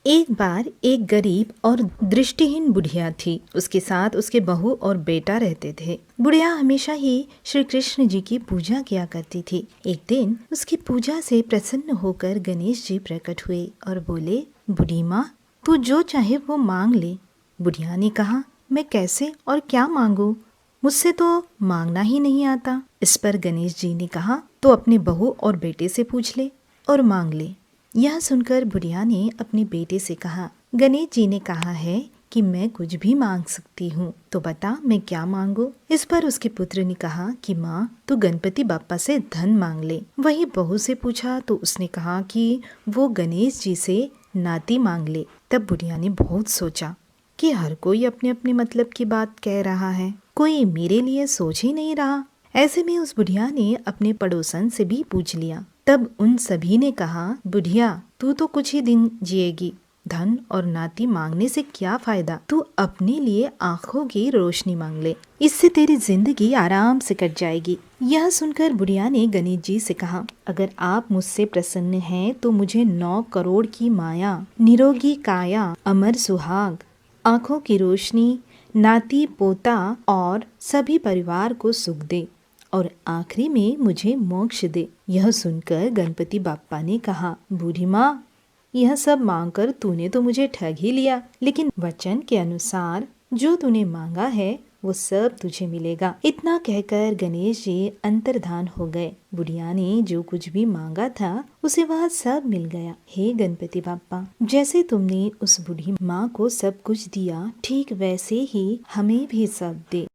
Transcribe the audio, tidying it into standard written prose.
एक बार एक गरीब और दृष्टिहीन बुढ़िया थी। उसके साथ उसके बहू और बेटा रहते थे। बुढ़िया हमेशा ही श्री कृष्ण जी की पूजा किया करती थी। एक दिन उसकी पूजा से प्रसन्न होकर गणेश जी प्रकट हुए और बोले, बूढ़ी माँ, तू जो चाहे वो मांग ले। बुढ़िया ने कहा, मैं कैसे और क्या मांगू? मुझसे तो मांगना ही नहीं आता। इस पर गणेश जी ने कहा, तो अपने बहू और बेटे से पूछ ले और मांग ले। यह सुनकर बुढ़िया ने अपने बेटे से कहा, गणेश जी ने कहा है कि मैं कुछ भी मांग सकती हूँ, तो बता मैं क्या मांगू? इस पर उसके पुत्र ने कहा कि माँ, तू गणपति बाप्पा से धन मांग ले। वही बहू से पूछा तो उसने कहा कि वो गणेश जी से नाती मांग ले। तब बुढ़िया ने बहुत सोचा कि हर कोई अपने अपने मतलब की बात कह रहा है, कोई मेरे लिए सोच ही नहीं रहा। ऐसे में उस बुढ़िया ने अपने पड़ोसन से भी पूछ लिया। तब उन सभी ने कहा, बुढ़िया, तू तो कुछ ही दिन जिएगी, धन और नाती मांगने से क्या फायदा? तू अपने लिए आंखों की रोशनी मांग ले, इससे तेरी जिंदगी आराम से कट जाएगी। यह सुनकर बुढ़िया ने गणेश जी से कहा, अगर आप मुझसे प्रसन्न हैं तो मुझे 9 करोड़ की माया, निरोगी काया, अमर सुहाग, आंखों की रोशनी, नाती पोता और सभी परिवार को सुख दे और आखिरी में मुझे मोक्ष दे। यह सुनकर गणपति बाप्पा ने कहा, बूढ़ी माँ, यह सब मांगकर तूने तो मुझे ठग ही लिया, लेकिन वचन के अनुसार जो तूने मांगा है वो सब तुझे मिलेगा। इतना कहकर गणेश जी अंतर्धान हो गए। बुढ़िया ने जो कुछ भी मांगा था उसे वह सब मिल गया। हे गणपति बाप्पा, जैसे तुमने उस बूढ़ी माँ को सब कुछ दिया, ठीक वैसे ही हमें भी सब दे।